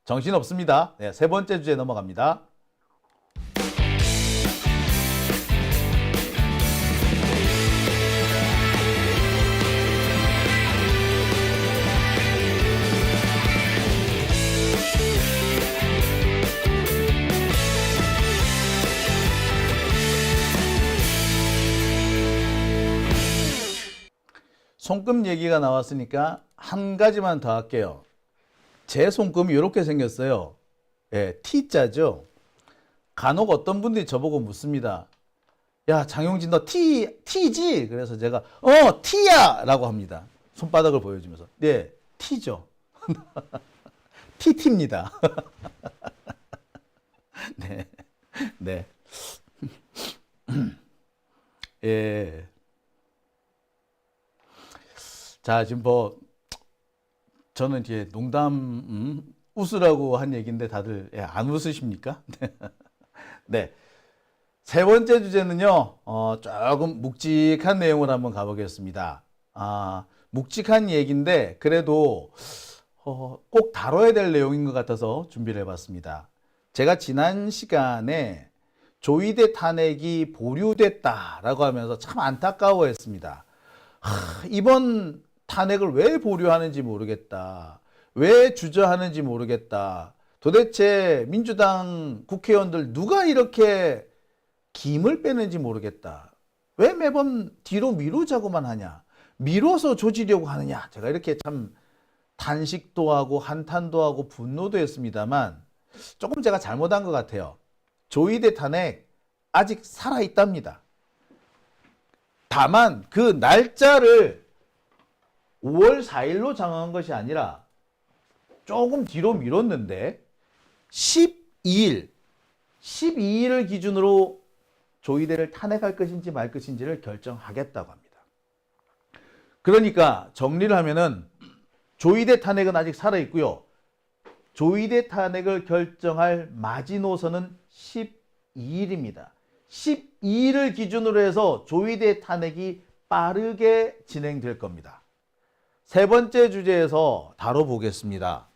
정신없습니다. 네, 세 번째 주제 넘어갑니다. 손금 얘기가 나왔으니까 한 가지만 더 할게요. 제 손금이 이렇게 생겼어요. 예, T자죠. 간혹 어떤 분들이 저보고 묻습니다. 야, 장용진 너 T지? 그래서 제가 T야! 라고 합니다. 손바닥을 보여주면서. 네, T죠. TT입니다. 네. 네. 예. 자, 지금 저는 이제 농담, 웃으라고 한 얘기인데 다들 안 웃으십니까? 네. 세 번째 주제는요, 조금 묵직한 내용을 한번 가보겠습니다. 묵직한 얘기인데, 그래도, 꼭 다뤄야 될 내용인 것 같아서 준비를 해봤습니다. 제가 지난 시간에 조이대 탄핵이 보류됐다라고 하면서 참 안타까워했습니다. 이번 탄핵을 왜 보류하는지 모르겠다. 왜 주저하는지 모르겠다. 도대체 민주당 국회의원들 누가 이렇게 김을 빼는지 모르겠다. 왜 매번 뒤로 미루자고만 하냐. 미뤄서 조지려고 하느냐. 제가 이렇게 참 탄식도 하고 한탄도 하고 분노도 했습니다만 조금 제가 잘못한 것 같아요. 조이대 탄핵 아직 살아있답니다. 다만 그 날짜를 5월 4일로 정한 것이 아니라 조금 뒤로 미뤘는데 12일을 기준으로 조이대를 탄핵할 것인지 말 것인지를 결정하겠다고 합니다. 그러니까 정리를 하면은 조이대 탄핵은 아직 살아있고요. 조이대 탄핵을 결정할 마지노선은 12일입니다. 12일을 기준으로 해서 조이대 탄핵이 빠르게 진행될 겁니다. 세 번째 주제에서 다뤄보겠습니다.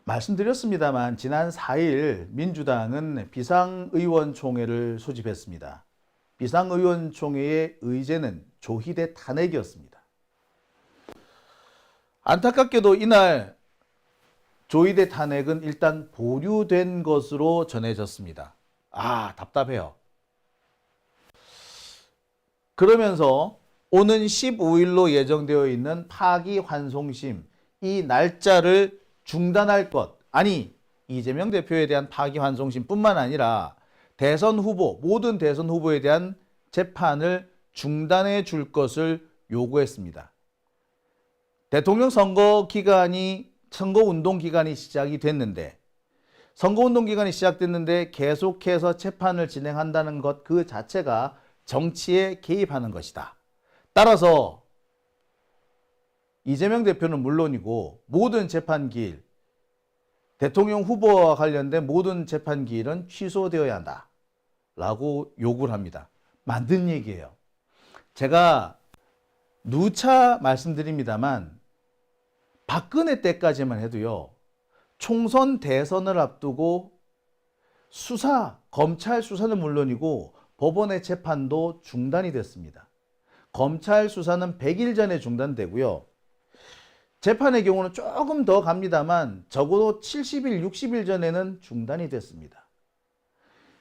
말씀드렸습니다만 지난 4일 민주당은 비상의원총회를 소집했습니다. 비상의원총회의 의제는 조희대 탄핵이었습니다. 안타깝게도 이날 조이대 탄핵은 일단 보류된 것으로 전해졌습니다. 답답해요. 그러면서 오는 15일로 예정되어 있는 파기환송심, 이 날짜를 중단할 것, 아니 이재명 대표에 대한 파기환송심뿐만 아니라 대선 후보, 모든 대선 후보에 대한 재판을 중단해 줄 것을 요구했습니다. 대통령 선거운동 기간이 시작이 됐는데 선거운동 기간이 시작됐는데 계속해서 재판을 진행한다는 것 그 자체가 정치에 개입하는 것이다. 따라서 이재명 대표는 물론이고 모든 재판기일, 대통령 후보와 관련된 모든 재판기일은 취소되어야 한다. 라고 요구를 합니다. 만든 얘기예요. 제가 누차 말씀드립니다만 박근혜 때까지만 해도요. 총선 대선을 앞두고 검찰 수사는 물론이고 법원의 재판도 중단이 됐습니다. 검찰 수사는 100일 전에 중단되고요. 재판의 경우는 조금 더 갑니다만 적어도 70일, 60일 전에는 중단이 됐습니다.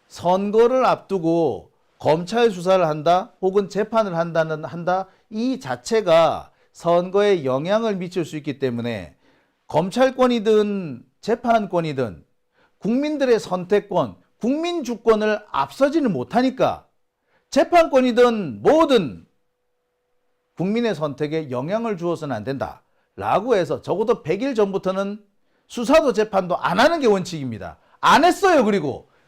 선거를 앞두고 검찰 수사를 한다 혹은 재판을 한다 이 자체가 선거에 영향을 미칠 수 있기 때문에 검찰권이든 재판권이든 국민들의 선택권, 국민 주권을 앞서지는 못하니까 재판권이든 뭐든 국민의 선택에 영향을 주어서는 안 된다 라고 해서 적어도 100일 전부터는 수사도 재판도 안 하는 게 원칙입니다. 안 했어요.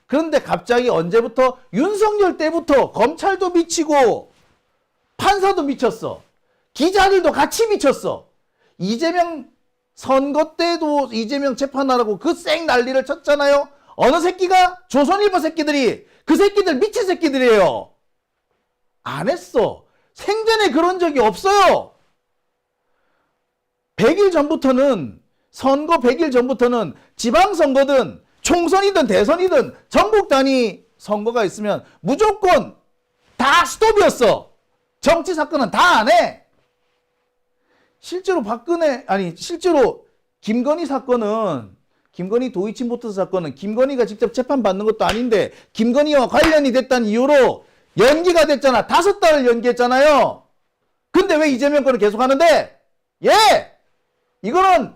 그런데 갑자기 언제부터? 윤석열 때부터 검찰도 미치고 판사도 미쳤어. 기자들도 같이 미쳤어. 이재명 선거 때도 이재명 재판하라고 그 쌩 난리를 쳤잖아요. 어느 새끼가? 조선일보 새끼들이. 그 새끼들 미친 새끼들이에요. 안 했어. 생전에 그런 적이 없어요. 100일 전부터는 선거 100일 전부터는 지방선거든 총선이든 대선이든 전국 단위 선거가 있으면 무조건 다 스톱이었어. 정치 사건은 다 안 해. 실제로 실제로 김건희 사건은, 김건희 도이치모터스 사건은 김건희가 직접 재판받는 것도 아닌데 김건희와 관련이 됐다는 이유로 연기가 됐잖아. 5달을 연기했잖아요. 근데 왜 이재명 거는 계속 하는데? 예! 이거는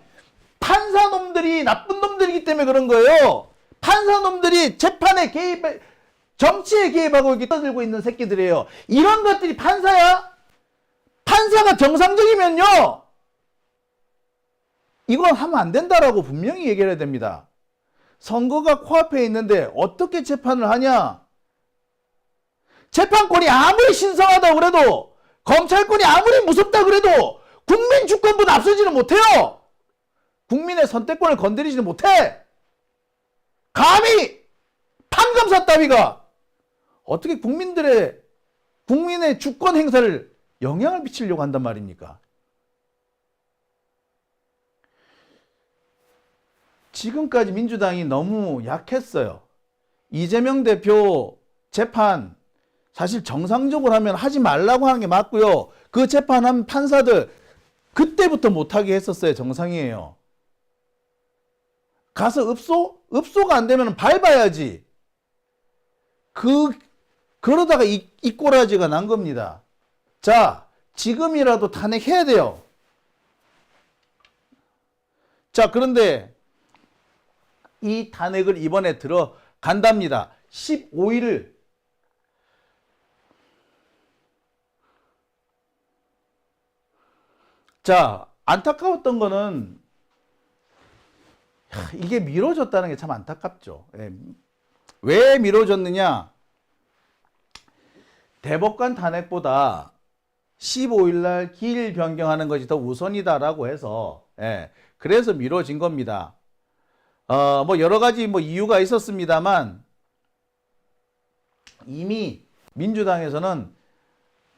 판사놈들이 나쁜 놈들이기 때문에 그런 거예요. 판사놈들이 재판에 정치에 개입하고 이렇게 떠들고 있는 새끼들이에요. 이런 것들이 판사야? 판사가 정상적이면요, 이건 하면 안 된다라고 분명히 얘기를 해야 됩니다. 선거가 코앞에 있는데 어떻게 재판을 하냐? 재판권이 아무리 신성하다 그래도, 검찰권이 아무리 무섭다 그래도 국민 주권보다 앞서지는 못해요. 국민의 선택권을 건드리지는 못해. 감히 판검사 따위가 어떻게 국민의 주권 행사를 영향을 미치려고 한단 말입니까? 지금까지 민주당이 너무 약했어요. 이재명 대표 재판 사실 정상적으로 하면 하지 말라고 하는 게 맞고요. 그 재판한 판사들 그때부터 못하게 했었어요. 정상이에요. 가서 읍소가 안 되면 밟아야지. 그러다가 이 꼬라지가 난 겁니다. 자, 지금이라도 탄핵해야 돼요. 자, 그런데 이 탄핵을 이번에 들어간답니다. 15일을. 자, 안타까웠던 거는 이게 미뤄졌다는 게 참 안타깝죠. 예. 왜 미뤄졌느냐? 대법관 탄핵보다 15일 날 기일 변경하는 것이 더 우선이다라고 해서, 예, 그래서 미뤄진 겁니다. 뭐 여러 가지 이유가 있었습니다만 이미 민주당에서는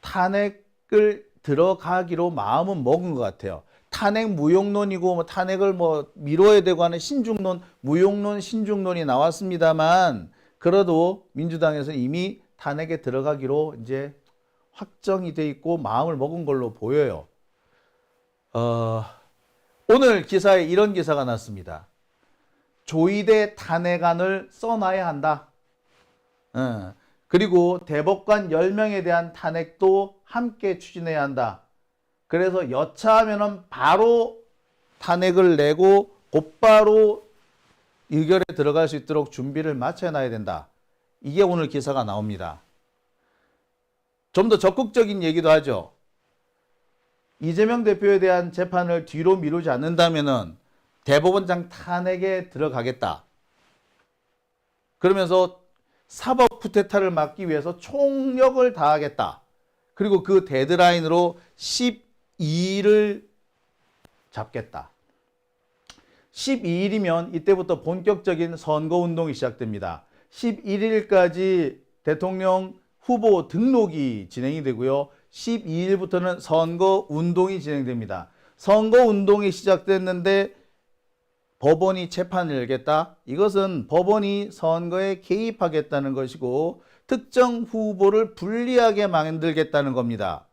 탄핵을 들어가기로 마음은 먹은 것 같아요. 탄핵 무용론이고 탄핵을 미뤄야 되고 하는 신중론, 무용론, 신중론이 나왔습니다만 그래도 민주당에서는 이미 탄핵에 들어가기로 이제 확정이 돼 있고 마음을 먹은 걸로 보여요. 오늘 기사에 이런 기사가 났습니다. 조이대 탄핵안을 써놔야 한다. 그리고 대법관 10명에 대한 탄핵도 함께 추진해야 한다. 그래서 여차하면은 바로 탄핵을 내고 곧바로 의결에 들어갈 수 있도록 준비를 마쳐놔야 된다. 이게 오늘 기사가 나옵니다. 좀 더 적극적인 얘기도 하죠. 이재명 대표에 대한 재판을 뒤로 미루지 않는다면은 대법원장 탄핵에 들어가겠다. 그러면서 사법 쿠데타를 막기 위해서 총력을 다하겠다. 그리고 그 데드라인으로 12일을 잡겠다. 12일이면 이때부터 본격적인 선거운동이 시작됩니다. 11일까지 대통령 후보 등록이 진행이 되고요. 12일부터는 선거운동이 진행됩니다. 선거운동이 시작됐는데 법원이 재판을 열겠다. 이것은 법원이 선거에 개입하겠다는 것이고 특정 후보를 불리하게 만들겠다는 겁니다.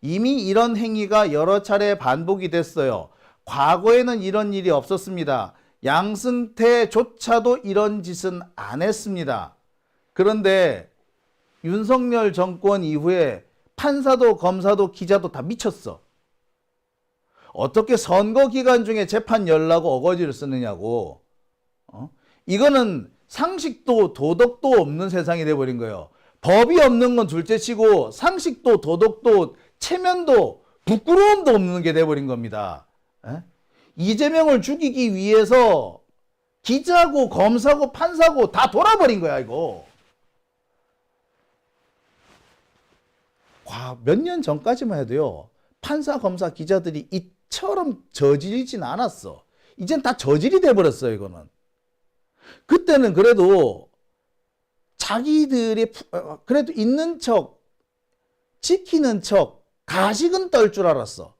이미 이런 행위가 여러 차례 반복이 됐어요. 과거에는 이런 일이 없었습니다. 양승태조차도 이런 짓은 안 했습니다. 그런데 윤석열 정권 이후에 판사도 검사도 기자도 다 미쳤어. 어떻게 선거 기간 중에 재판 열라고 어거지를 쓰느냐고. 이거는 상식도 도덕도 없는 세상이 돼버린 거예요. 법이 없는 건 둘째치고 상식도 도덕도 체면도 부끄러움도 없는 게 돼버린 겁니다. 이재명을 죽이기 위해서 기자고 검사고 판사고 다 돌아버린 거야 이거. 몇 년 전까지만 해도요. 판사 검사 기자들이 이처럼 저지르진 않았어. 이젠 다 저질이 돼버렸어요 이거는. 그때는 그래도 자기들이 그래도 있는 척 지키는 척 가식은 떨 줄 알았어.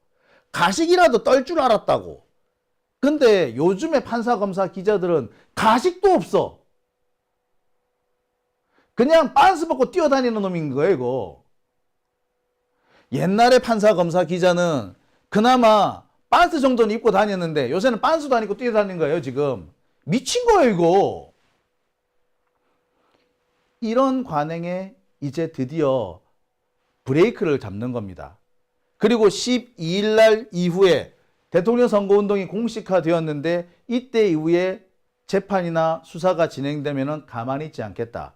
가식이라도 떨 줄 알았다고. 근데 요즘에 판사, 검사, 기자들은 가식도 없어. 그냥 빤스 벗고 뛰어다니는 놈인 거예요, 이거. 옛날에 판사, 검사, 기자는 그나마 빤스 정도는 입고 다녔는데 요새는 빤스도 안 입고 뛰어다니는 거예요, 지금. 미친 거예요, 이거. 이런 관행에 이제 드디어 브레이크를 잡는 겁니다. 그리고 12일 날 이후에 대통령 선거운동이 공식화되었는데 이때 이후에 재판이나 수사가 진행되면 가만히 있지 않겠다.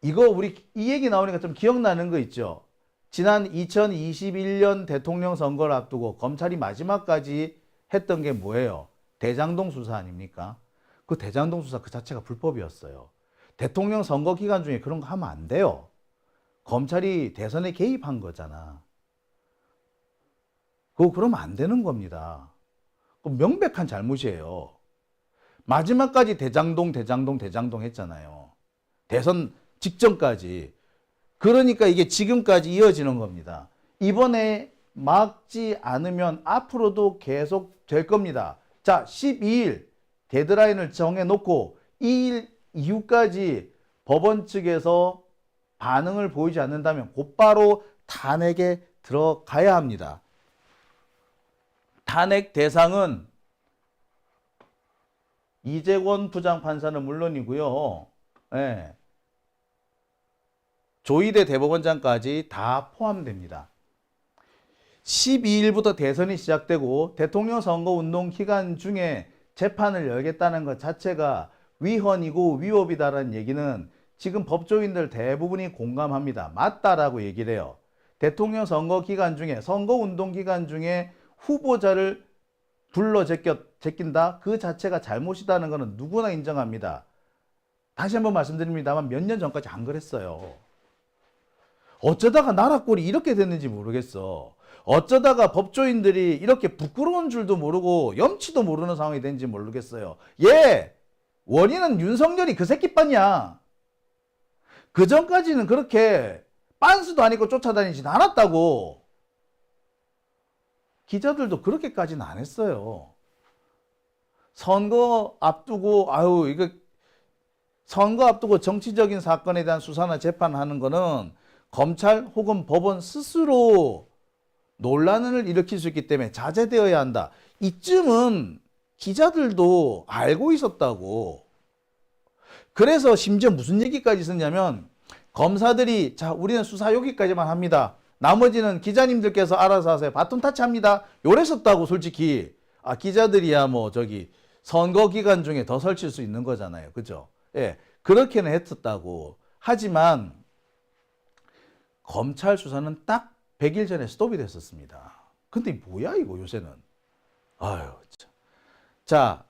이거 우리 이 얘기 나오니까 좀 기억나는 거 있죠? 지난 2021년 대통령 선거를 앞두고 검찰이 마지막까지 했던 게 뭐예요? 대장동 수사 아닙니까? 그 대장동 수사 그 자체가 불법이었어요. 대통령 선거 기간 중에 그런 거 하면 안 돼요. 검찰이 대선에 개입한 거잖아. 그거 그러면 안 되는 겁니다. 명백한 잘못이에요. 마지막까지 대장동 했잖아요. 대선 직전까지. 그러니까 이게 지금까지 이어지는 겁니다. 이번에 막지 않으면 앞으로도 계속 될 겁니다. 자, 12일 데드라인을 정해놓고 2일 이후까지 법원 측에서 반응을 보이지 않는다면 곧바로 탄핵에 들어가야 합니다. 탄핵 대상은 이재권 부장판사는 물론이고요. 네. 조희대 대법원장까지 다 포함됩니다. 12일부터 대선이 시작되고 대통령 선거운동 기간 중에 재판을 열겠다는 것 자체가 위헌이고 위법이다라는 얘기는 지금 법조인들 대부분이 공감합니다. 맞다라고 얘기를 해요. 대통령 선거 기간 중에, 선거운동 기간 중에 후보자를 불러 제낀다? 그 자체가 잘못이다는 것은 누구나 인정합니다. 다시 한번 말씀드립니다만 몇 년 전까지 안 그랬어요. 어쩌다가 나라 꼴이 이렇게 됐는지 모르겠어. 어쩌다가 법조인들이 이렇게 부끄러운 줄도 모르고 염치도 모르는 상황이 된지 모르겠어요. 예! 원인은 윤석열이 그 새끼뿐이야. 그 전까지는 그렇게 빤스도 아니고 쫓아다니진 않았다고. 기자들도 그렇게까지는 안 했어요. 선거 앞두고 이거 선거 앞두고 정치적인 사건에 대한 수사나 재판하는 거는 검찰 혹은 법원 스스로 논란을 일으킬 수 있기 때문에 자제되어야 한다. 이쯤은 기자들도 알고 있었다고. 그래서 심지어 무슨 얘기까지 있었냐면 검사들이 자 우리는 수사 여기까지만 합니다. 나머지는 기자님들께서 알아서 하세요. 바톤 타치합니다. 요랬었다고 솔직히. 기자들이야 뭐 선거 기간 중에 더 설칠 수 있는 거잖아요. 그죠? 예. 그렇게는 했었다고. 하지만 검찰 수사는 딱 100일 전에 스톱이 됐었습니다. 근데 뭐야 이거 요새는. 아유 참. 자,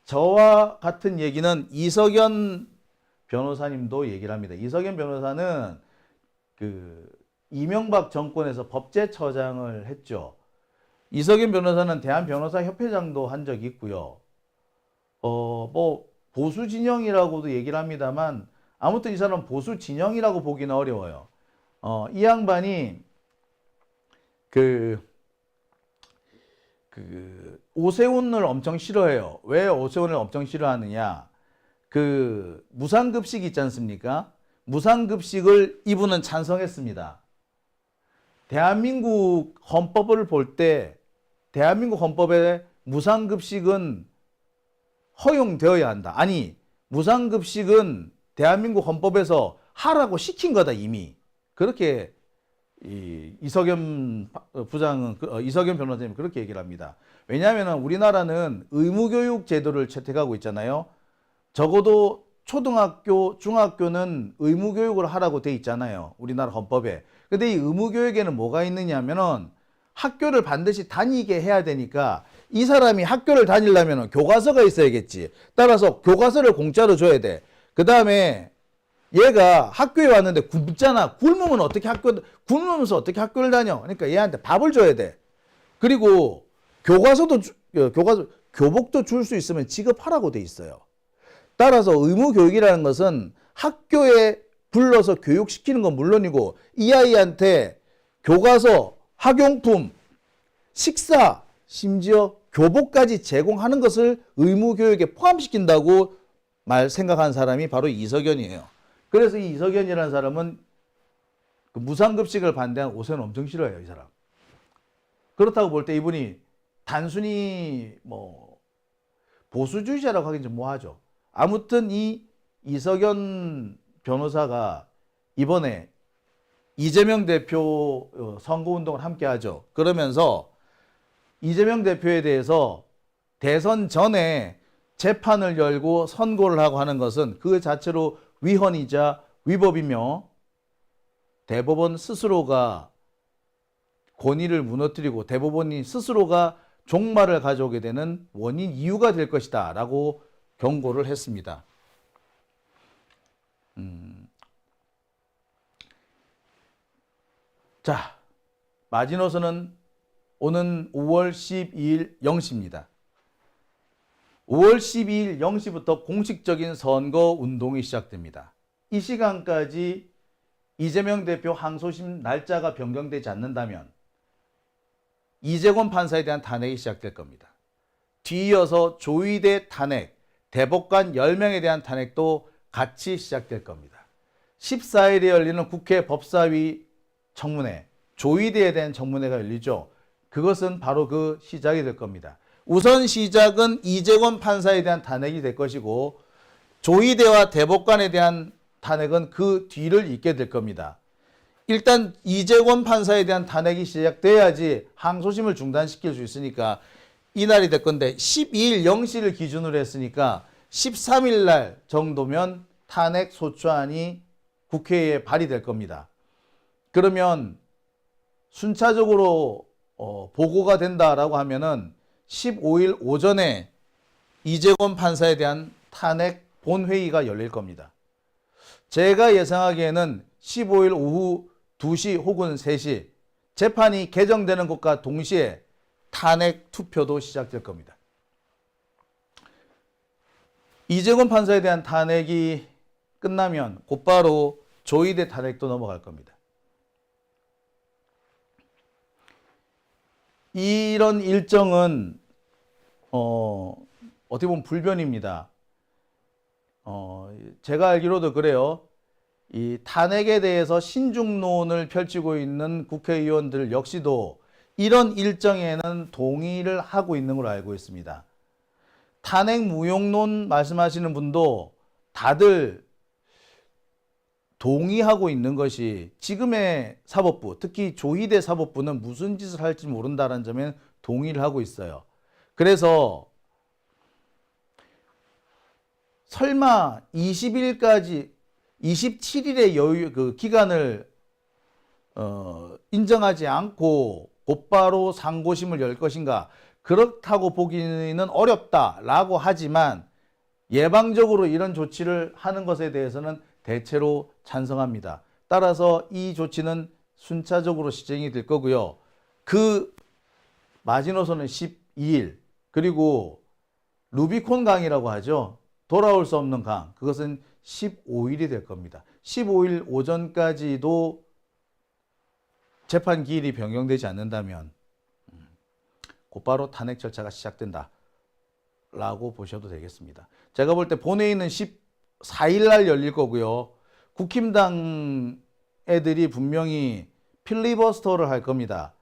저와 같은 얘기는 이석연 변호사님도 얘기를 합니다. 이석연 변호사는 이명박 정권에서 법제처장을 했죠. 이석연 변호사는 대한변호사협회장도 한 적이 있고요. 뭐 보수 진영이라고도 얘기를 합니다만 아무튼 이 사람은 보수 진영이라고 보기는 어려워요. 이 양반이 오세훈을 엄청 싫어해요. 왜 오세훈을 엄청 싫어하느냐? 무상급식 있지 않습니까? 무상급식을 이분은 찬성했습니다. 대한민국 헌법을 볼 때 대한민국 헌법에 무상급식은 허용되어야 한다. 아니, 무상급식은 대한민국 헌법에서 하라고 시킨 거다 이미. 그렇게 이석연 변호사님은 그렇게 얘기를 합니다. 왜냐하면 우리나라는 의무교육 제도를 채택하고 있잖아요. 적어도 초등학교, 중학교는 의무교육을 하라고 돼 있잖아요. 우리나라 헌법에. 근데 이 의무교육에는 뭐가 있느냐면은 학교를 반드시 다니게 해야 되니까 이 사람이 학교를 다니려면 교과서가 있어야겠지. 따라서 교과서를 공짜로 줘야 돼. 그 다음에 얘가 학교에 왔는데 굶잖아. 굶으면서 어떻게 학교를 다녀? 그러니까 얘한테 밥을 줘야 돼. 그리고 교복도 줄 수 있으면 지급하라고 돼 있어요. 따라서 의무교육이라는 것은 학교에 불러서 교육시키는 건 물론이고 이 아이한테 교과서, 학용품, 식사, 심지어 교복까지 제공하는 것을 의무 교육에 포함시킨다고 생각한 사람이 바로 이석연이에요. 그래서 이 이석연이라는 사람은 그 무상급식을 반대한 오세훈 엄청 싫어해요, 이 사람. 그렇다고 볼 때 이분이 단순히 뭐 보수주의자라고 하긴 좀 뭐하죠. 아무튼 이 이석연 변호사가 이번에 이재명 대표 선거운동을 함께 하죠. 그러면서 이재명 대표에 대해서 대선 전에 재판을 열고 선고를 하고 하는 것은 그 자체로 위헌이자 위법이며 대법원 스스로가 권위를 무너뜨리고 대법원이 스스로가 종말을 가져오게 되는 원인 이유가 될 것이다 라고 경고를 했습니다. 자, 마지노선은 오는 5월 12일 0시입니다. 5월 12일 0시부터 공식적인 선거운동이 시작됩니다. 이 시간까지 이재명 대표 항소심 날짜가 변경되지 않는다면 이재권 판사에 대한 탄핵이 시작될 겁니다. 뒤이어서 조희대 탄핵, 대법관 10명에 대한 탄핵도 같이 시작될 겁니다. 14일에 열리는 국회 법사위 청문회, 조희대에 대한 청문회가 열리죠. 그것은 바로 그 시작이 될 겁니다. 우선 시작은 이재권 판사에 대한 탄핵이 될 것이고 조희대와 대법관에 대한 탄핵은 그 뒤를 잇게 될 겁니다. 일단 이재권 판사에 대한 탄핵이 시작돼야지 항소심을 중단시킬 수 있으니까 이날이 될 건데 12일 0시를 기준으로 했으니까 13일 날 정도면 탄핵 소추안이 국회에 발의될 겁니다. 그러면 순차적으로 보고가 된다라고 하면은 15일 오전에 이재권 판사에 대한 탄핵 본회의가 열릴 겁니다. 제가 예상하기에는 15일 오후 2시 혹은 3시 재판이 개정되는 것과 동시에 탄핵 투표도 시작될 겁니다. 이재권 판사에 대한 탄핵이 끝나면 곧바로 조희대 탄핵도 넘어갈 겁니다. 이런 일정은 어떻게 보면 불변입니다. 제가 알기로도 그래요. 이 탄핵에 대해서 신중론을 펼치고 있는 국회의원들 역시도 이런 일정에는 동의를 하고 있는 걸로 알고 있습니다. 탄핵 무용론 말씀하시는 분도 다들 동의하고 있는 것이 지금의 사법부, 특히 조희대 사법부는 무슨 짓을 할지 모른다는 점에 동의를 하고 있어요. 그래서 설마 20일까지 27일의 그 기간을 인정하지 않고 곧바로 상고심을 열 것인가? 그렇다고 보기는 어렵다라고 하지만 예방적으로 이런 조치를 하는 것에 대해서는 대체로 찬성합니다. 따라서 이 조치는 순차적으로 시행이 될 거고요. 그 마지노선은 12일, 그리고 루비콘 강이라고 하죠. 돌아올 수 없는 강, 그것은 15일이 될 겁니다. 15일 오전까지도 재판 기일이 변경되지 않는다면 곧바로 탄핵 절차가 시작된다 라고 보셔도 되겠습니다. 제가 볼 때 본회의는 14일 날 열릴 거고요. 국힘당 애들이 분명히 필리버스터를 할 겁니다.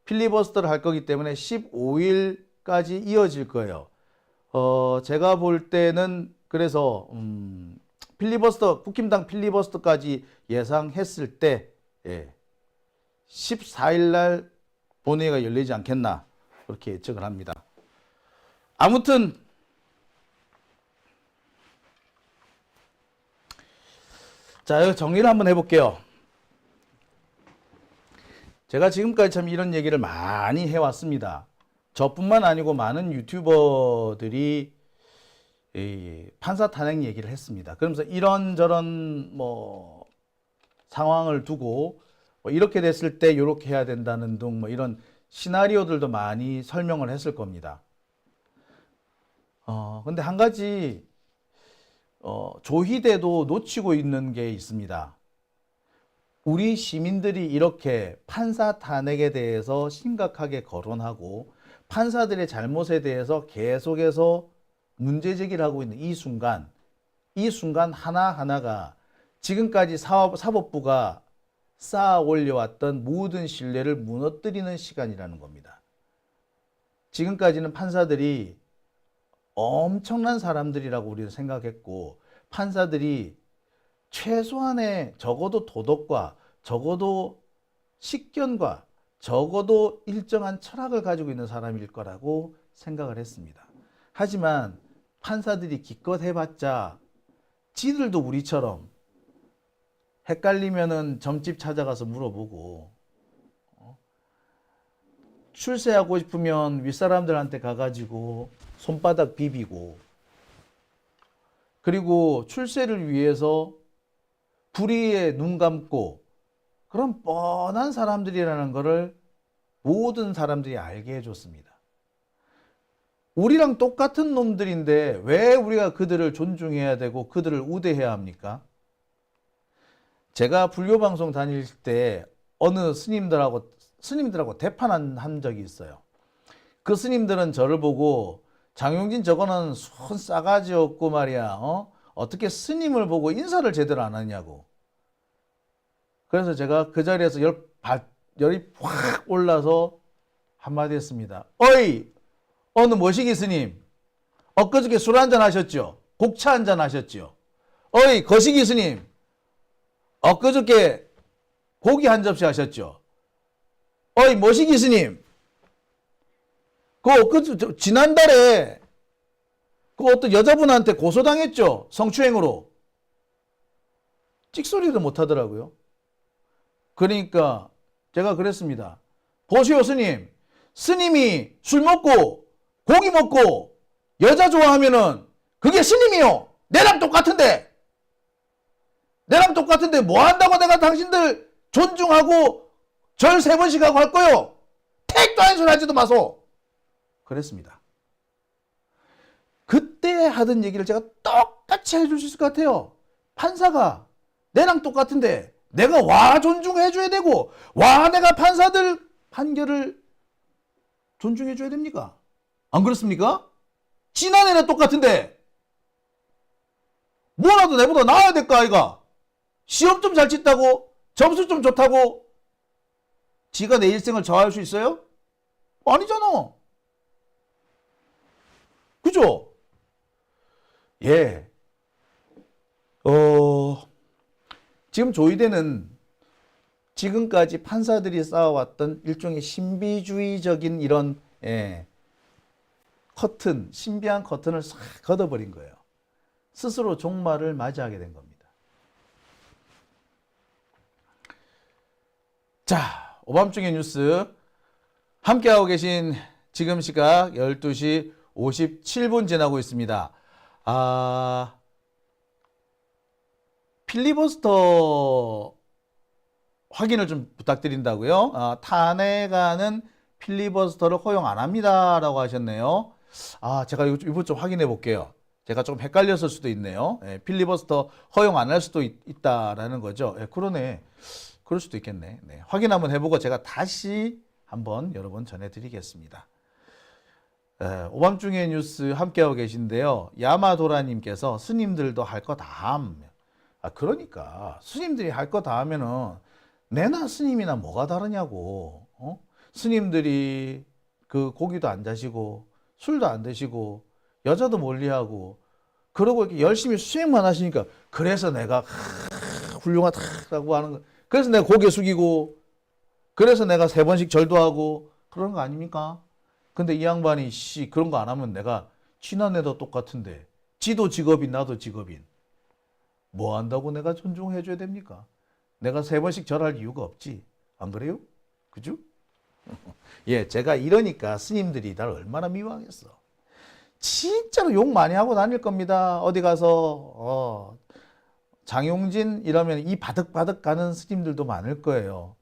필리버스터를 할 거기 때문에 15일까지 이어질 거예요. 제가 볼 때는 그래서 필리버스터, 국힘당 필리버스터까지 예상했을 때 14일 날 본회의가 열리지 않겠나 그렇게 예측을 합니다. 아무튼 자, 여기 정리를 한번 해볼게요. 제가 지금까지 참 이런 얘기를 많이 해왔습니다. 저뿐만 아니고 많은 유튜버들이 판사 탄핵 얘기를 했습니다. 그러면서 이런저런 뭐 상황을 두고 뭐 이렇게 됐을 때 이렇게 해야 된다는 등 뭐 이런 시나리오들도 많이 설명을 했을 겁니다. 근데 한 가지 조희대도 놓치고 있는 게 있습니다. 우리 시민들이 이렇게 판사 탄핵에 대해서 심각하게 거론하고 판사들의 잘못에 대해서 계속해서 문제 제기를 하고 있는 이 순간 하나하나가 지금까지 사법부가 쌓아 올려왔던 모든 신뢰를 무너뜨리는 시간이라는 겁니다. 지금까지는 판사들이 엄청난 사람들이라고 우리는 생각했고, 판사들이 최소한의 적어도 도덕과 적어도 식견과 적어도 일정한 철학을 가지고 있는 사람일 거라고 생각을 했습니다. 하지만 판사들이 기껏 해봤자 지들도 우리처럼 헷갈리면은 점집 찾아가서 물어보고, 출세하고 싶으면 윗사람들한테 가가지고 손바닥 비비고, 그리고 출세를 위해서 불의에 눈 감고, 그런 뻔한 사람들이라는 것을 모든 사람들이 알게 해줬습니다. 우리랑 똑같은 놈들인데 왜 우리가 그들을 존중해야 되고 그들을 우대해야 합니까? 제가 불교방송 다닐 때 어느 스님들하고 대판한 적이 있어요. 그 스님들은 저를 보고, 장용진 저거는 손 싸가지 없고 말이야, 어떻게 스님을 보고 인사를 제대로 안 하냐고. 그래서 제가 그 자리에서 열이 확 올라서 한마디 했습니다. 어이, 어느 모시기 스님, 엊그저께 술 한잔 하셨죠? 곡차 한잔 하셨죠? 어이, 거시기 스님, 엊그저께 고기 한 접시 하셨죠? 어이, 모시기 스님, 지난달에 그 어떤 여자분한테 고소당했죠? 성추행으로. 찍소리를 못 하더라고요. 그러니까 제가 그랬습니다. 보시오 스님, 스님이 술 먹고 고기 먹고 여자 좋아하면은 그게 스님이요. 내랑 똑같은데 뭐 한다고 내가 당신들 존중하고 절 3번씩 하고 할 거요. 택도 아닌 소리 하지도 마소. 그랬습니다. 그때 하던 얘기를 제가 똑같이 해줄 수 있을 것 같아요. 판사가 내랑 똑같은데 내가 와 존중해줘야 되고, 와 내가 판사들 판결을 존중해줘야 됩니까? 안 그렇습니까? 지난해는 똑같은데 뭐라도 내보다 나아야 될까 아이가? 시험 좀 잘 친다고, 점수 좀 좋다고 지가 내 일생을 좌우할 수 있어요? 아니잖아. 그죠? 예. 지금 조의대는 지금까지 판사들이 쌓아왔던 일종의 신비주의적인 이런 신비한 커튼을 싹 걷어버린 거예요. 스스로 종말을 맞이하게 된 겁니다. 자, 오밤중의 뉴스 함께하고 계신 지금 시각 12시 57분 지나고 있습니다. 필리버스터 확인을 좀 부탁드린다고요. 탄핵안은 필리버스터를 허용 안 합니다라고 하셨네요. 제가 이번 좀 확인해 볼게요. 제가 좀 헷갈렸을 수도 있네요. 필리버스터 허용 안 할 수도 있다라는 거죠. 그러네. 그럴 수도 있겠네. 네, 확인 한번 해보고 제가 다시 한번 여러분 전해드리겠습니다. 오밤중의 뉴스 함께하고 계신데요. 야마도라님께서 스님들도 할 거 다 함. 그러니까 스님들이 할 거 다 하면은 내나 스님이나 뭐가 다르냐고. 스님들이 그 고기도 안 자시고 술도 안 드시고 여자도 멀리하고 그러고 이렇게 열심히 수행만 하시니까, 그래서 내가 훌륭하다고 하는 거, 그래서 내가 고개 숙이고, 그래서 내가 3번씩 절도 하고 그런 거 아닙니까? 근데 이 양반이 그런 거 안 하면 내가 지난해도 똑같은데, 지도 직업인 나도 직업인, 뭐 한다고 내가 존중해 줘야 됩니까? 내가 3번씩 절할 이유가 없지. 안 그래요? 그죠? 예, 제가 이러니까 스님들이 날 얼마나 미워하겠어. 진짜로 욕 많이 하고 다닐 겁니다. 어디 가서 장용진 이러면 이 바득바득 가는 스님들도 많을 거예요.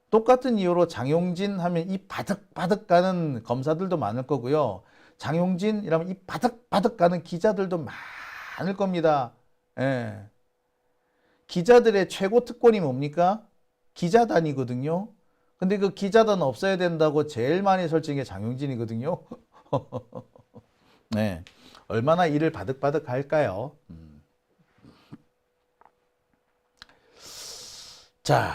똑같은 이유로 장용진 하면 이 바득바득 가는 검사들도 많을 거고요. 장용진 이러면 이 바득바득 가는 기자들도 많을 겁니다. 예. 기자들의 최고 특권이 뭡니까? 기자단이거든요. 근데 그 기자단 없어야 된다고 제일 많이 설치는 게 장용진이거든요. 네. 얼마나 일을 바득바득 할까요? 자,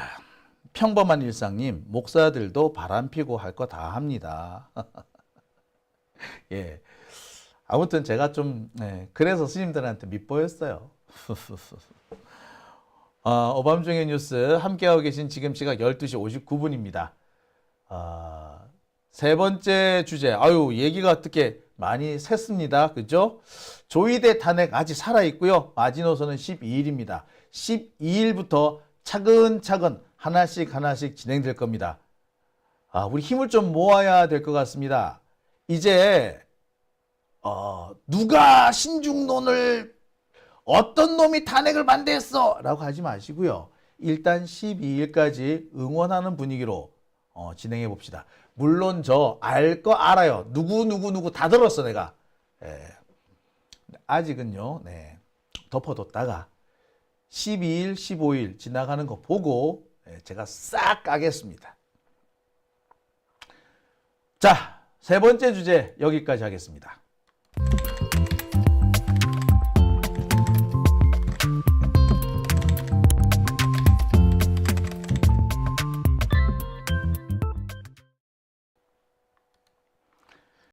평범한 일상님, 목사들도 바람 피고 할 거 다 합니다. 예. 아무튼 제가 좀, 그래서 스님들한테 밉보였어요. 오밤중의 뉴스 함께하고 계신 지금 시각 12시 59분입니다. 세 번째 주제, 얘기가 어떻게 많이 샜습니다. 그죠? 조이대 탄핵 아직 살아있고요. 마지노선은 12일입니다. 12일부터 차근차근 하나씩 진행될 겁니다. 우리 힘을 좀 모아야 될 것 같습니다. 이제 누가 신중론을 어떤 놈이 탄핵을 반대했어 라고 하지 마시고요. 일단 12일까지 응원하는 분위기로 진행해 봅시다. 물론 저 알 거 알아요. 누구 다 들었어 내가. 아직은요. 덮어뒀다가 12일, 15일 지나가는 거 보고 제가 싹 까겠습니다. 자, 세 번째 주제 여기까지 하겠습니다.